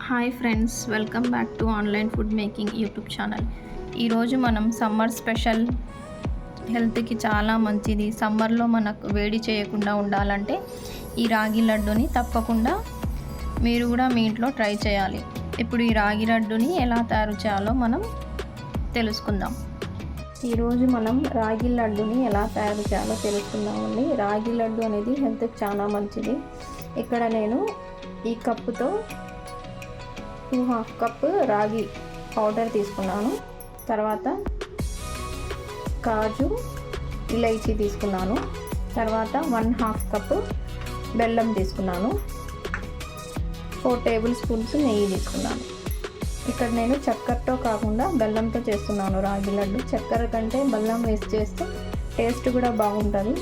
Hi friends, welcome back to online food making YouTube channel. ఈరోజు మనం summer special, హెల్త్కి చాలా మంచిది, సమ్మర్లో మనకు వేడి చేయకుండా ఉండాలంటే ఈ రాగి లడ్డుని తప్పకుండా మీరు కూడా మీ ఇంట్లో ట్రై చేయాలి. ఇప్పుడు ఈ రాగి లడ్డుని ఎలా తయారు చేయాలో మనం తెలుసుకుందాం. ఈరోజు మనం రాగి లడ్డుని ఎలా తయారు చేయాలో తెలుసుకుందామండి. రాగి లడ్డు అనేది హెల్త్కి చాలా మంచిది. ఇక్కడ నేను ఈ కప్పుతో 2.5 కప్పు రాగి పౌడర్ తీసుకున్నాను. తర్వాత కాజు, ఇలైచీ తీసుకున్నాను. తర్వాత 1/2 కప్పు బెల్లం తీసుకున్నాను. 4 టేబుల్ స్పూన్స్ నెయ్యి తీసుకున్నాను. ఇక్కడ నేను చక్కెరతో కాకుండా బెల్లంతో చేస్తున్నాను రాగి లడ్డు. చక్కెర కంటే బెల్లం వేసి చేస్తే టేస్ట్ కూడా బాగుంటుంది.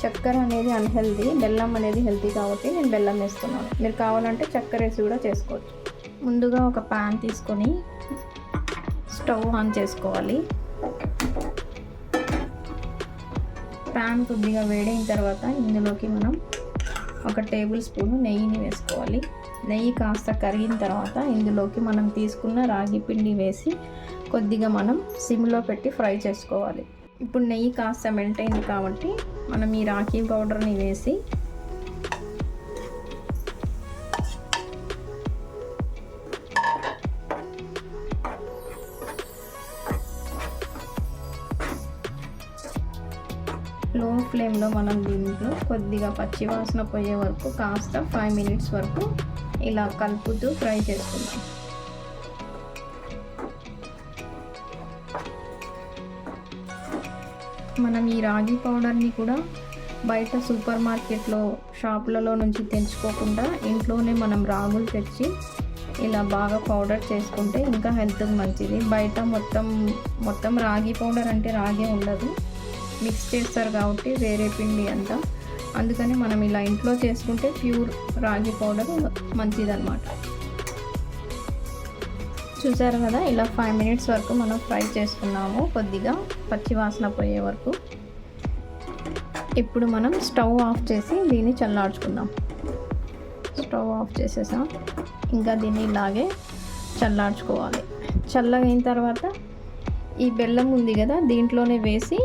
చక్కెర అనేది అన్హెల్తీ, బెల్లం అనేది హెల్తీ కాబట్టి నేను బెల్లం వేస్తున్నాను. మీరు కావాలంటే చక్కెర వేసి కూడా చేసుకోవచ్చు. ముందుగా ఒక ప్యాన్ తీసుకొని స్టవ్ ఆన్ చేసుకోవాలి. ప్యాన్ కొద్దిగా వేడైన తర్వాత ఇందులోకి మనం 1 టేబుల్ స్పూన్ నెయ్యిని వేసుకోవాలి. నెయ్యి కాస్త కరిగిన తర్వాత ఇందులోకి మనం తీసుకున్న రాగి పిండి వేసి కొద్దిగా మనం సిమ్లో పెట్టి ఫ్రై చేసుకోవాలి. ఇప్పుడు నెయ్యి కాస్త మెల్ట్ అయింది కాబట్టి మనం ఈ రాగి పౌడర్ని వేసి లో ఫ్లేమ్లో మనం దీంట్లో కొద్దిగా పచ్చి వాసన పోయే వరకు కాస్త 5 మినిట్స్ వరకు ఇలా కలుపుతూ ఫ్రై చేసుకుందాం. మనం ఈ రాగి పౌడర్ని కూడా బయట సూపర్ మార్కెట్లో, షాపులలో నుంచి తెచ్చుకోకుండా ఇంట్లోనే మనం రాగులు తెచ్చి ఇలా బాగా పౌడర్ చేసుకుంటే ఇంకా హెల్త్కి మంచిది. బయట మొత్తం రాగి పౌడర్ అంటే రాగే ఉండదు, మిక్స్ చేస్తారు కాబట్టి వేరే పిండి అంతా. అందుకని మనం ఇలా ఇంట్లో చేసుకుంటే ప్యూర్ రాగి పౌడర్ మంచిదన్నమాట. చూసారు కదా, ఇలా 5 మినిట్స్ వరకు మనం ఫ్రై చేసుకున్నాము, కొద్దిగా పచ్చి వాసన పోయే వరకు. ఇప్పుడు మనం స్టవ్ ఆఫ్ చేసి దీన్ని చల్లార్చుకుందాం. స్టవ్ ఆఫ్ చేసేసాం. ఇంకా దీన్ని ఇలాగే చల్లార్చుకోవాలి. చల్లగైన తర్వాత ఈ బెల్లం ఉంది కదా, దీంట్లోనే వేసి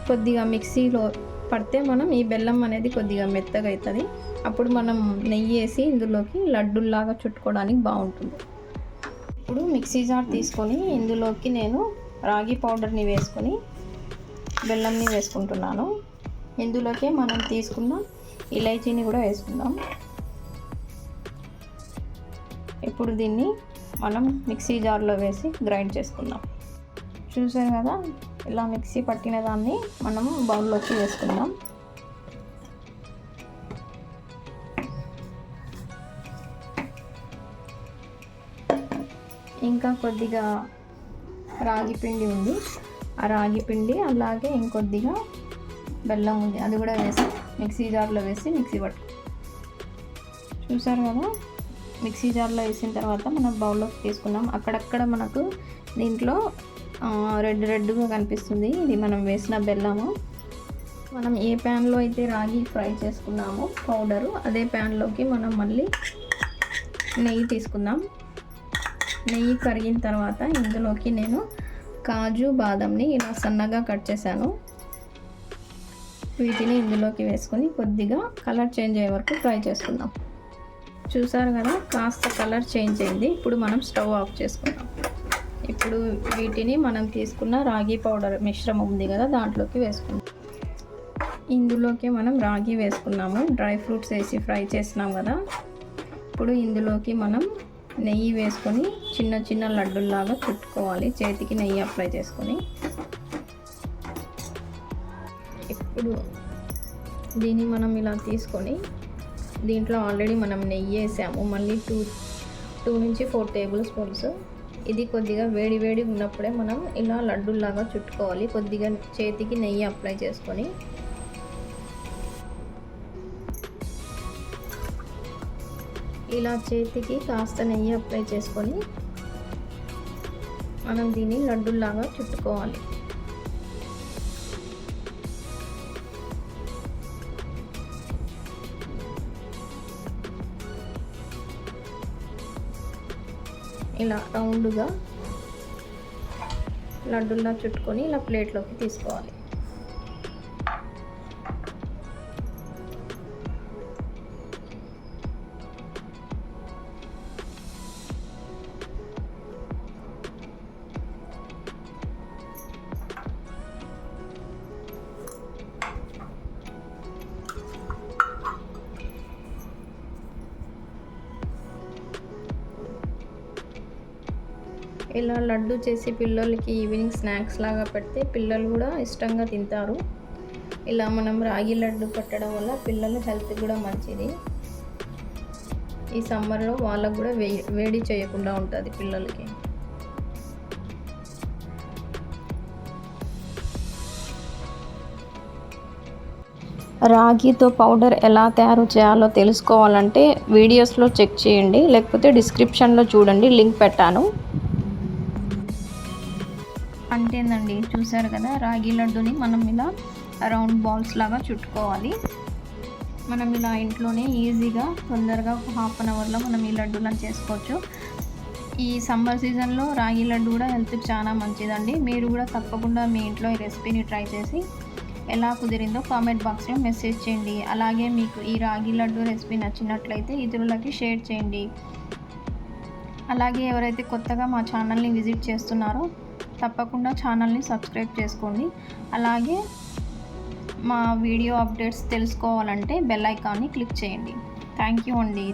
కొద్దిగా మిక్సీలో పడితే మనం ఈ బెల్లం అనేది కొద్దిగా మెత్తగా అవుతుంది. అప్పుడు మనం నెయ్యి వేసి ఇందులోకి లడ్డుల్లాగా చుట్టుకోవడానికి బాగుంటుంది. ఇప్పుడు మిక్సీ జార్ తీసుకొని ఇందులోకి నేను రాగి పౌడర్ని వేసుకొని బెల్లంని వేసుకుంటున్నాను. ఇందులోకి మనం తీసుకున్న ఇలైచీని కూడా వేసుకుందాం. ఇప్పుడు దీన్ని మనం మిక్సీ జార్లో వేసి గ్రైండ్ చేసుకుందాం. చూసారు కదా, ఇలా మిక్సీ పట్టిన దాన్ని మనం బౌల్లోకి వేసుకుందాం. ఇంకా కొద్దిగా రాగి పిండి ఉంది, ఆ రాగి పిండి అలాగే ఇంకొద్దిగా బెల్లం ఉంది, అది కూడా వేసి మిక్సీ జార్లో వేసి మిక్సీ పట్టు. చూసారు కదా, మిక్సీ జార్లో వేసిన తర్వాత మనం బౌల్లోకి తీసుకున్నాం. అక్కడక్కడ మనకు దీంట్లో రెడ్గా కనిపిస్తుంది, ఇది మనం వేసిన బెల్లము. మనం ఏ ప్యాన్లో అయితే రాగి ఫ్రై చేసుకున్నామో పౌడరు, అదే ప్యాన్లోకి మనం మళ్ళీ నెయ్యి తీసుకుందాం. నెయ్యి కరిగిన తర్వాత ఇందులోకి నేను కాజు, బాదంని ఇలా సన్నగా కట్ చేశాను. వీటిని ఇందులోకి వేసుకొని కొద్దిగా కలర్ చేంజ్ అయ్యే వరకు ఫ్రై చేసుకుందాం. చూసారు కదా, కాస్త కలర్ చేంజ్ అయింది. ఇప్పుడు మనం స్టవ్ ఆఫ్ చేసుకుందాం. ఇప్పుడు వీటిని మనం తీసుకున్న రాగి పౌడర్ మిశ్రమం ఉంది కదా, దాంట్లోకి వేసుకుందాం. ఇందులోకి మనం రాగి వేసుకున్నాము, డ్రై ఫ్రూట్స్ వేసి ఫ్రై చేసినాం కదా. ఇప్పుడు ఇందులోకి మనం నెయ్యి వేసుకొని చిన్న చిన్న లడ్డుల్లాగా చుట్టుకోవాలి, చేతికి నెయ్యి అప్లై చేసుకొని. ఇప్పుడు దీన్ని మనం ఇలా తీసుకొని దీంట్లో ఆల్రెడీ మనం నెయ్యి వేసాము, మళ్ళీ 2 నుంచి 4 టేబుల్ స్పూన్స్. ఇది కొద్దిగా వేడి ఉన్నప్పుడే మనం ఇలా లడ్డుల్లాగా చుట్టుకోవాలి, కొద్దిగా చేతికి నెయ్యి అప్లై చేసుకొని. ఇలా చేతికి కాస్త నెయ్యి అప్లై చేసుకొని మనం దీన్ని లడ్డుల్లాగా చుట్టుకోవాలి. ఇలా రౌండ్గా లడ్డులా చుట్టుకొని ఇలా ప్లేట్లోకి తీసుకోవాలి. ఇలా లడ్డు చేసి పిల్లలకి ఈవినింగ్ స్నాక్స్ లాగా పెడితే పిల్లలు కూడా ఇష్టంగా తింటారు. ఇలా మనం రాగి లడ్డు పెట్టడం వల్ల పిల్లల హెల్త్ కూడా మంచిది. ఈ సమ్మర్లో వాళ్ళకు కూడా వేడి చేయకుండా ఉంటుంది పిల్లలకి. రాగితో పౌడర్ ఎలా తయారు చేయాలో తెలుసుకోవాలంటే వీడియోస్లో చెక్ చేయండి, లేకపోతే డిస్క్రిప్షన్లో చూడండి, లింక్ పెట్టాను. అంతేనండి, చూసారు కదా, రాగి లడ్డుని మనం ఇలా రౌండ్ బాల్స్ లాగా చుట్టుకోవాలి. మనం ఇలా ఇంట్లోనే ఈజీగా తొందరగా 1/2 అవర్లో మనం ఈ లడ్డూలను చేసుకోవచ్చు. ఈ సమ్మర్ సీజన్లో రాగి లడ్డు కూడా హెల్త్కి చాలా మంచిదండి. మీరు కూడా తప్పకుండా మీ ఇంట్లో ఈ రెసిపీని ట్రై చేసి ఎలా కుదిరిందో కామెంట్ బాక్స్లో మెసేజ్ చేయండి. అలాగే మీకు ఈ రాగి లడ్డు రెసిపీ నచ్చినట్లయితే ఇతరులకి షేర్ చేయండి. అలాగే ఎవరైతే కొత్తగా మా ఛానల్ని విజిట్ చేస్తున్నారో తప్పకుండా ఛానల్ని సబ్స్క్రైబ్ చేసుకోండి. అలాగే మా వీడియో అప్డేట్స్ తెలుసుకోవాలంటే బెల్ ఐకాన్ని క్లిక్ చేయండి. థ్యాంక్ యూ అండి.